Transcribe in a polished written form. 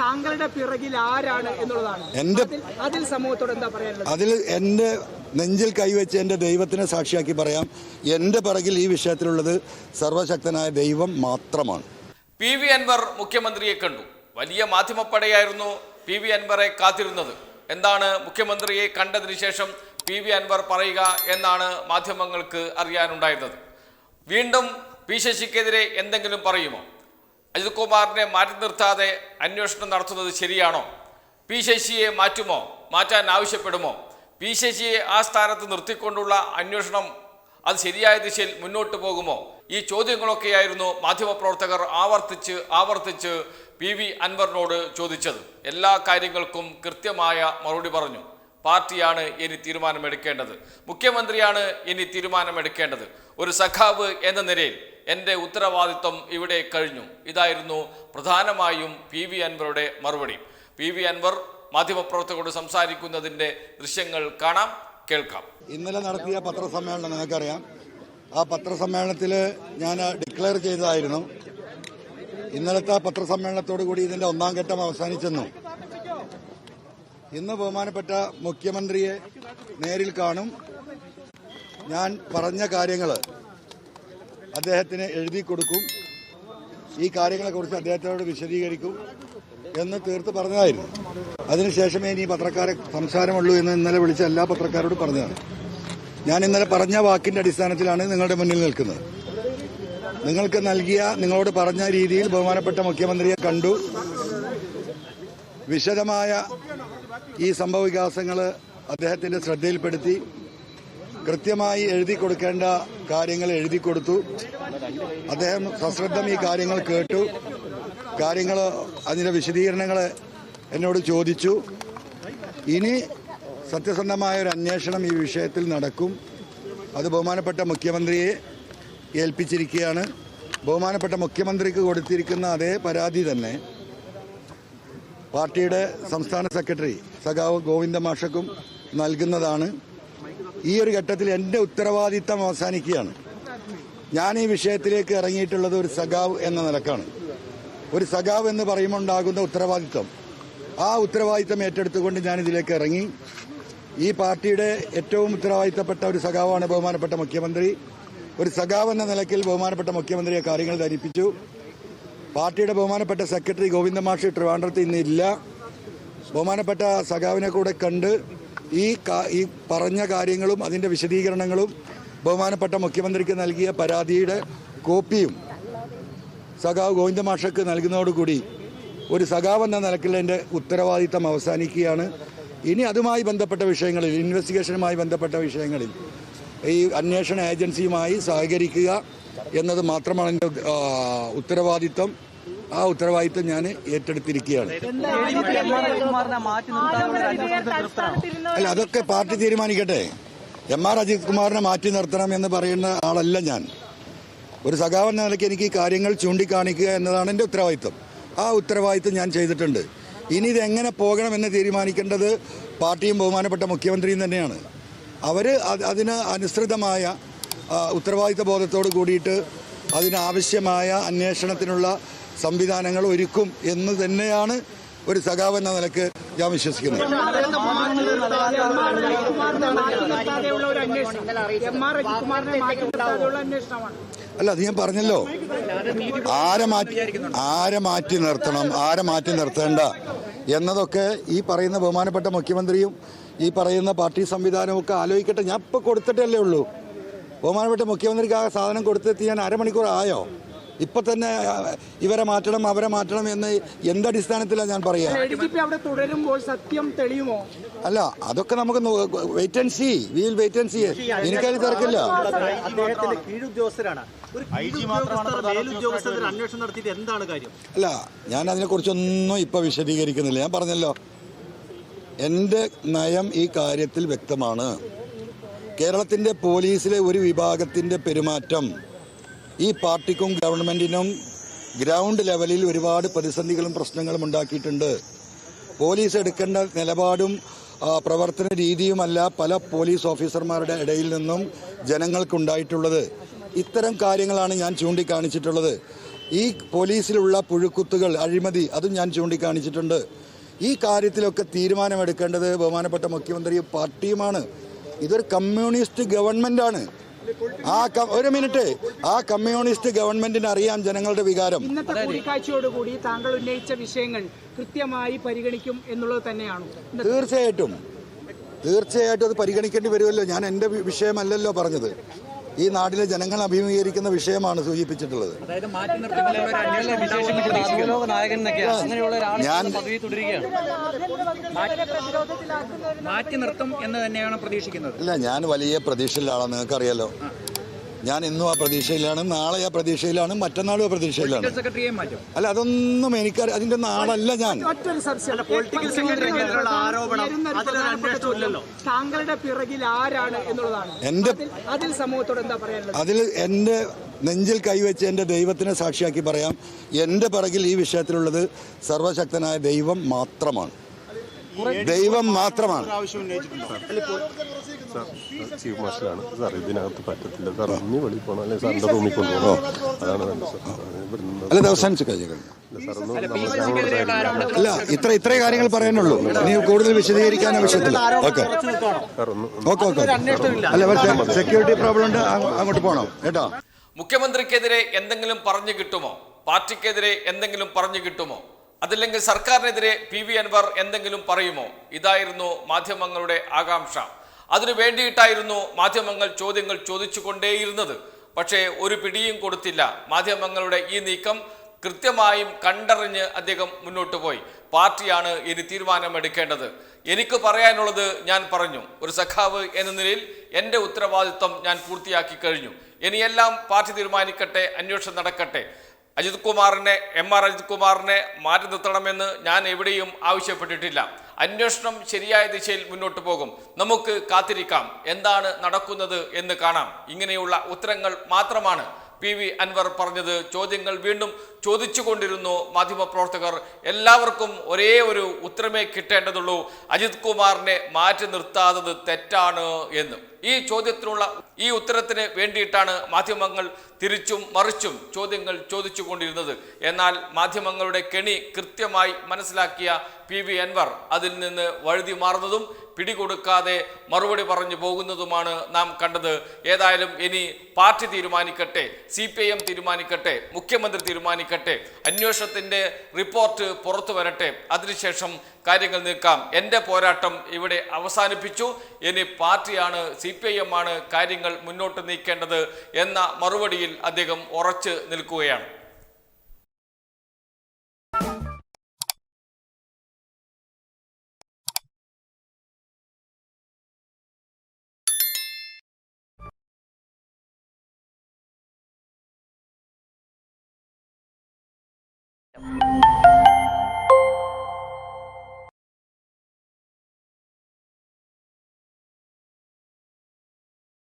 താങ്കളുടെ പിറകിൽ ആരാണ് എന്നുള്ളതാണ്. അതിൽ സമൂഹത്തോട് എന്താ പറയാനുള്ളത്? അതിൽ എൻ്റെ നെഞ്ചിൽ കൈവച്ച് എൻ്റെ ദൈവത്തിനെ സാക്ഷിയാക്കി പറയാം, എൻ്റെ പിറകിൽ ഈ വിഷയത്തിലുള്ളത് സർവശക്തനായ ദൈവം മാത്രമാണ്. PV അൻവർ മുഖ്യമന്ത്രിയെ കണ്ടു. വലിയ മാധ്യമപ്പടയായിരുന്നു PV അൻവറെ കാത്തിരുന്നത്. എന്താണ് മുഖ്യമന്ത്രിയെ കണ്ടതിന് ശേഷം PV അൻവർ പറയുക എന്നാണ് മാധ്യമങ്ങൾക്ക് അറിയാനുണ്ടായിരുന്നത്. വീണ്ടും പി ശശിക്കെതിരെ എന്തെങ്കിലും പറയുമോ? അജിത് കുമാറിനെ മാറ്റി നിർത്താതെ അന്വേഷണം നടത്തുന്നത് ശരിയാണോ? പി ശശിയെ മാറ്റുമോ? മാറ്റാൻ ആവശ്യപ്പെടുമോ? പി ശശിയെ ആ സ്ഥാനത്ത് നിർത്തിക്കൊണ്ടുള്ള അന്വേഷണം അത് ശരിയായ ദിശയിൽ മുന്നോട്ട് പോകുമോ? ഈ ചോദ്യങ്ങളൊക്കെയായിരുന്നു മാധ്യമപ്രവർത്തകർ ആവർത്തിച്ച് PV അൻവറിനോട് ചോദിച്ചത്. എല്ലാ കാര്യങ്ങൾക്കും കൃത്യമായ മറുപടി പറഞ്ഞു. പാർട്ടിയാണ് ഇനി തീരുമാനമെടുക്കേണ്ടത്, മുഖ്യമന്ത്രിയാണ് ഇനി തീരുമാനമെടുക്കേണ്ടത്. ഒരു സഖാവ് എന്ന നിലയിൽ എൻ്റെ ഉത്തരവാദിത്വം ഇവിടെ കഴിഞ്ഞു. ഇതായിരുന്നു പ്രധാനമായും PV അൻവറുടെ മറുപടി. PV അൻവർ മാധ്യമപ്രവർത്തകരോട് സംസാരിക്കുന്നതിൻ്റെ ദൃശ്യങ്ങൾ കാണാം, കേൾക്കാം. ഇന്നലെ നടത്തിയ പത്രസമ്മേളനം നിങ്ങൾക്കറിയാം. ആ പത്രസമ്മേളനത്തിൽ ഞാൻ ഡിക്ലെയർ ചെയ്തതായിരുന്നു, ഇന്നലത്തെ പത്രസമ്മേളനത്തോടു കൂടി ഇതിൻ്റെ ഒന്നാം ഘട്ടം അവസാനിച്ചെന്നു. ഇന്ന് ബഹുമാനപ്പെട്ട മുഖ്യമന്ത്രിയെ നേരിൽ കാണും. ഞാൻ പറഞ്ഞ കാര്യങ്ങൾ അദ്ദേഹത്തിന് എഴുതി കൊടുക്കും, ഈ കാര്യങ്ങളെക്കുറിച്ച് അദ്ദേഹത്തോട് വിശദീകരിക്കും എന്ന് തീർത്ത് പറഞ്ഞതായിരുന്നു. അതിനുശേഷമേ ഇനി പത്രക്കാരെ സംസാരമുള്ളൂ എന്ന് ഇന്നലെ വിളിച്ച എല്ലാ പത്രക്കാരോടും പറഞ്ഞതാണ്. ഞാൻ ഇന്നലെ പറഞ്ഞ വാക്കിന്റെ അടിസ്ഥാനത്തിലാണ് നിങ്ങളുടെ മുന്നിൽ നിൽക്കുന്നത്. നിങ്ങൾക്ക് നിങ്ങളോട് പറഞ്ഞ രീതിയിൽ ബഹുമാനപ്പെട്ട മുഖ്യമന്ത്രിയെ കണ്ടു. വിശദമായ ഈ സംഭവ വികാസങ്ങൾ അദ്ദേഹത്തിന്റെ ശ്രദ്ധയിൽപ്പെടുത്തി. കൃത്യമായി എഴുതി കൊടുക്കേണ്ട കാര്യങ്ങൾ എഴുതി കൊടുത്തു. അദ്ദേഹം സശ്രദ്ധം ഈ കാര്യങ്ങൾ കേട്ടു. അതിന്റെ വിശദീകരണങ്ങൾ എന്നോട് ചോദിച്ചു. ഇനി സത്യസന്ധമായ ഒരു അന്വേഷണം ഈ വിഷയത്തിൽ നടക്കും. അത് ബഹുമാനപ്പെട്ട മുഖ്യമന്ത്രിയെ ഏൽപ്പിച്ചിരിക്കുകയാണ്. ബഹുമാനപ്പെട്ട മുഖ്യമന്ത്രിക്ക് കൊടുത്തിരിക്കുന്ന അതേ പരാതി തന്നെ പാർട്ടിയുടെ സംസ്ഥാന സെക്രട്ടറി സഖാവ് ഗോവിന്ദ മാഷക്കും നൽകുന്നതാണ്. ഈ ഒരു ഘട്ടത്തിൽ എൻ്റെ ഉത്തരവാദിത്തം അവസാനിക്കുകയാണ്. ഞാൻ ഈ വിഷയത്തിലേക്ക് ഇറങ്ങിയിട്ടുള്ളത് ഒരു സഖാവ് എന്ന നിലക്കാണ്. ഒരു സഖാവ് എന്ന് പറയുമ്പോൾ ഉണ്ടാകുന്ന ഉത്തരവാദിത്തം, ആ ഉത്തരവാദിത്തം ഏറ്റെടുത്തുകൊണ്ട് ഞാൻ ഇതിലേക്ക് ഇറങ്ങി. ഈ പാർട്ടിയുടെ ഏറ്റവും ഉത്തരവാദിത്തപ്പെട്ട ഒരു സഖാവാണ് ബഹുമാനപ്പെട്ട മുഖ്യമന്ത്രി. ഒരു സഖാവ് എന്ന നിലയ്ക്ക് ബഹുമാനപ്പെട്ട മുഖ്യമന്ത്രിയെ കാര്യങ്ങൾ ധരിപ്പിച്ചു. പാർട്ടിയുടെ ബഹുമാനപ്പെട്ട സെക്രട്ടറി ഗോവിന്ദ മാഷ് ട്രിവാൻഡ്രത്ത് ഇന്നില്ല. ബഹുമാനപ്പെട്ട സഖാവിനെ കൂടെ കണ്ട് ഈ പറഞ്ഞ കാര്യങ്ങളും അതിൻ്റെ വിശദീകരണങ്ങളും ബഹുമാനപ്പെട്ട മുഖ്യമന്ത്രിക്ക് നൽകിയ പരാതിയുടെ കോപ്പിയും സഖാവ് ഗോവിന്ദ മാഷക്ക് നൽകുന്നതോടുകൂടി ഒരു സഖാവ് എന്ന നിലയ്ക്കുള്ള എൻ്റെ ഉത്തരവാദിത്തം അവസാനിക്കുകയാണ്. ഇനി അതുമായി ബന്ധപ്പെട്ട വിഷയങ്ങളിൽ, ഇൻവെസ്റ്റിഗേഷനുമായി ബന്ധപ്പെട്ട വിഷയങ്ങളിൽ ഈ അന്വേഷണ ഏജൻസിയുമായി സഹകരിക്കുക എന്നത് മാത്രമാണ് എൻ്റെ ഉത്തരവാദിത്തം. ആ ഉത്തരവാദിത്തം ഞാൻ ഏറ്റെടുത്തിരിക്കുകയാണ്. അല്ല, അതൊക്കെ പാർട്ടി തീരുമാനിക്കട്ടെ. MR അജിത് കുമാറിനെ മാറ്റി നിർത്തണം എന്ന് പറയുന്ന ആളല്ല ഞാൻ. ഒരു സഖാവ് എന്ന നിലയ്ക്ക് എനിക്ക് ഈ കാര്യങ്ങൾ ചൂണ്ടിക്കാണിക്കുക എന്നതാണ് എൻ്റെ ഉത്തരവാദിത്തം. ആ ഉത്തരവാദിത്തം ഞാൻ ചെയ്തിട്ടുണ്ട്. ഇനി ഇതെങ്ങനെ പോകണമെന്ന് തീരുമാനിക്കേണ്ടത് പാർട്ടിയും ബഹുമാനപ്പെട്ട മുഖ്യമന്ത്രിയും തന്നെയാണ്. അവർ അതിന് അനുസൃതമായ ഉത്തരവാദിത്ത ബോധത്തോട് കൂടിയിട്ട് അതിനാവശ്യമായ അന്വേഷണത്തിനുള്ള സംവിധാനങ്ങൾ ഒരുക്കും എന്ന് തന്നെയാണ് ഒരു സഖാവ് എന്ന നിലക്ക് ഞാൻ വിശ്വസിക്കുന്നത്. അല്ല, അത് ഞാൻ പറഞ്ഞല്ലോ. ആരെ മാറ്റി നിർത്തണം, ആരെ മാറ്റി നിർത്തേണ്ട എന്നതൊക്കെ ഈ പറയുന്ന ബഹുമാനപ്പെട്ട മുഖ്യമന്ത്രിയും ഈ പറയുന്ന പാർട്ടി സംവിധാനവും ഒക്കെ ആലോചിക്കട്ടെ. ഞാൻ ഇപ്പോൾ കൊടുത്തിട്ടല്ലേ ഉള്ളൂ. ബഹുമാനപ്പെട്ട മുഖ്യമന്ത്രിക്ക് ആ സാധനം കൊടുത്തെത്തി ഞാൻ അരമണിക്കൂർ ആയോ? ഇപ്പൊ തന്നെ ഇവരെ മാറ്റണം അവരെ മാറ്റണം എന്ന് എന്തടിസ്ഥാനത്തിലാണ് ഞാൻ പറയാ? അല്ല, അതൊക്കെ നമുക്ക് wait and see. We will wait and see. എനിക്കത് തിരക്കില്ല. അല്ല, ഞാൻ അതിനെക്കുറിച്ചൊന്നും ഇപ്പൊ വിശദീകരിക്കുന്നില്ല. ഞാൻ പറഞ്ഞല്ലോ, എൻ്റെ നയം ഈ കാര്യത്തിൽ വ്യക്തമാണ്. കേരളത്തിൻ്റെ പോലീസിലെ ഒരു വിഭാഗത്തിൻ്റെ പെരുമാറ്റം ഈ പാർട്ടിക്കും ഗവൺമെൻറ്റിനും ഗ്രൗണ്ട് ലെവലിൽ ഒരുപാട് പ്രതിസന്ധികളും പ്രശ്നങ്ങളും ഉണ്ടാക്കിയിട്ടുണ്ട്. പോലീസ് എടുക്കേണ്ട നിലപാടും പ്രവർത്തന രീതിയുമല്ല പല പോലീസ് ഓഫീസർമാരുടെ ഇടയിൽ നിന്നും ജനങ്ങൾക്കുണ്ടായിട്ടുള്ളത്. ഇത്തരം കാര്യങ്ങളാണ് ഞാൻ ചൂണ്ടിക്കാണിച്ചിട്ടുള്ളത്. ഈ പോലീസിലുള്ള പുഴുക്കുത്തുകൾ, അഴിമതി, അതും ഞാൻ ചൂണ്ടിക്കാണിച്ചിട്ടുണ്ട്. ഈ കാര്യത്തിലൊക്കെ തീരുമാനമെടുക്കേണ്ടത് ബഹുമാനപ്പെട്ട മുഖ്യമന്ത്രിയും പാർട്ടിയുമാണ്. ഇതൊരു കമ്മ്യൂണിസ്റ്റ് ഗവൺമെന്റാണ്. ഒരു മിനിറ്റ്, ആ കമ്മ്യൂണിസ്റ്റ് ഗവൺമെന്റിന് അറിയാം ജനങ്ങളുടെ വികാരം. ഇന്നത്തെ കൂടിക്കാഴ്ചയോടുകൂടി താങ്കൾ ഉന്നയിച്ച വിഷയങ്ങൾ കൃത്യമായി പരിഗണിക്കും എന്നുള്ളത് തന്നെയാണ്. തീർച്ചയായിട്ടും അത് പരിഗണിക്കേണ്ടി വരുമല്ലോ. ഞാൻ എൻ്റെ വിഷയമല്ലല്ലോ പറഞ്ഞത്, ഈ നാട്ടിലെ ജനങ്ങൾ അഭിമുഖീകരിക്കുന്ന വിഷയമാണ് സൂചിപ്പിച്ചിട്ടുള്ളത്. ഞാൻ മാറ്റി നിർത്തും എന്ന് തന്നെയാണ് പ്രതീക്ഷിക്കുന്നത്. ഇല്ല, ഞാൻ വലിയ പ്രതീക്ഷയിലാണ്, നിങ്ങൾക്കറിയാലോ. ഞാൻ ഇന്നും ആ പ്രതീക്ഷയിലാണ്, നാളെ ആ പ്രതീക്ഷയിലാണ്, മറ്റന്നാളും ആ പ്രതീക്ഷയിലാണ്. അല്ല, അതൊന്നും എനിക്കറിയാം, അതിന്റെ നാളല്ല ഞാൻ. താങ്കളുടെ പിറകിൽ ആരാണ് എന്നുള്ളതാണ് അതിൽ സമൂഹത്തോട് എന്താ പറയാനുള്ളത്? അതിൽ എൻ്റെ നെഞ്ചിൽ കൈവച്ച് എൻ്റെ ദൈവത്തിനെ സാക്ഷിയാക്കി പറയാം, എൻ്റെ പിറകിൽ ഈ വിഷയത്തിലുള്ളത് സർവശക്തനായ ദൈവം മാത്രമാണ്. ദൈവം മാത്രമാണ്. ചീഫ് മാസ്റ്ററാണ് സാർ, ഇതിനകത്ത് പറ്റത്തില്ല സാർ, ഇനി വെളി പോകണം, അല്ലെങ്കിൽ സാറിന്റെ റൂമിൽ കൊണ്ടുപോകണോ, അതാണ് വേണ്ടത് സാർ. അല്ല, അവസാനിച്ചു കഴിഞ്ഞു. അല്ല, ഇത്രേ കാര്യങ്ങൾ പറയാനുള്ളൂ. ഇനി കൂടുതൽ വിശദീകരിക്കാൻ ആവശ്യത്തില്ല. ഓക്കെ. അല്ല, സെക്യൂരിറ്റി പ്രോബ്ലം ഉണ്ട്, അങ്ങോട്ട് പോകണം കേട്ടോ. മുഖ്യമന്ത്രിക്കെതിരെ എന്തെങ്കിലും പറഞ്ഞു കിട്ടുമോ? പാർട്ടിക്കെതിരെ എന്തെങ്കിലും പറഞ്ഞു കിട്ടുമോ? അതല്ലെങ്കിൽ സർക്കാരിനെതിരെ PV അൻവർ എന്തെങ്കിലും പറയുമോ? ഇതായിരുന്നു മാധ്യമങ്ങളുടെ ആകാംക്ഷ. അതിനു വേണ്ടിയിട്ടായിരുന്നു മാധ്യമങ്ങൾ ചോദ്യങ്ങൾ ചോദിച്ചുകൊണ്ടേയിരുന്നത്. പക്ഷേ ഒരു പിടിയും കൊടുത്തില്ല. മാധ്യമങ്ങളുടെ ഈ നീക്കം കൃത്യമായും കണ്ടറിഞ്ഞ് അദ്ദേഹം മുന്നോട്ട് പോയി. പാർട്ടിയാണ് ഇനി തീരുമാനമെടുക്കേണ്ടത്. എനിക്ക് പറയാനുള്ളത് ഞാൻ പറഞ്ഞു. ഒരു സഖാവ് എന്ന നിലയിൽ എൻ്റെ ഉത്തരവാദിത്വം ഞാൻ പൂർത്തിയാക്കി കഴിഞ്ഞു. ഇനിയെല്ലാം പാർട്ടി തീരുമാനിക്കട്ടെ, അന്വേഷണം നടക്കട്ടെ. MR അജിത് കുമാറിനെ മാറ്റി നിർത്തണമെന്ന് ഞാൻ എവിടെയും ആവശ്യപ്പെട്ടിട്ടില്ല. അന്വേഷണം ശരിയായ ദിശയിൽ മുന്നോട്ട് പോകും. നമുക്ക് കാത്തിരിക്കാം, എന്താണ് നടക്കുന്നത് എന്ന് കാണാം. ഇങ്ങനെയുള്ള ഉത്തരങ്ങൾ മാത്രമാണ് PV അൻവർ പറഞ്ഞത്. ചോദ്യങ്ങൾ വീണ്ടും ചോദിച്ചുകൊണ്ടിരുന്നു മാധ്യമപ്രവർത്തകർ. എല്ലാവർക്കും ഒരേ ഒരു ഉത്തരമേ കിട്ടേണ്ടതുള്ളൂ, അജിത് കുമാറിനെ മാറ്റി നിർത്താത്തത് തെറ്റാണ് എന്ന്. ഈ ചോദ്യത്തിനുള്ള ഈ ഉത്തരത്തിന് വേണ്ടിയിട്ടാണ് മാധ്യമങ്ങൾ തിരിച്ചും മറിച്ചും ചോദ്യങ്ങൾ ചോദിച്ചുകൊണ്ടിരുന്നത്. എന്നാൽ മാധ്യമങ്ങളുടെ കെണി കൃത്യമായി മനസ്സിലാക്കിയ PV അൻവർ അതിൽ നിന്ന് വഴുതി മാറുന്നതും പിടികൊടുക്കാതെ മറുപടി പറഞ്ഞു പോകുന്നതുമാണ് നാം കണ്ടത്. ഏതായാലും ഇനി പാർട്ടി തീരുമാനിക്കട്ടെ, CPIM തീരുമാനിക്കട്ടെ, മുഖ്യമന്ത്രി തീരുമാനിക്കട്ടെ, അന്വേഷണത്തിൻ്റെ റിപ്പോർട്ട് പുറത്തു വരട്ടെ, അതിനുശേഷം കാര്യങ്ങൾ നീക്കാം. എൻ്റെ പോരാട്ടം ഇവിടെ അവസാനിപ്പിച്ചു. ഇനി പാർട്ടിയാണ്, CPIM ആണ് കാര്യങ്ങൾ മുന്നോട്ട് നീക്കേണ്ടത് എന്ന മറുപടിയിൽ അദ്ദേഹം ഉറച്ചു നിൽക്കുകയാണ്. Thank you.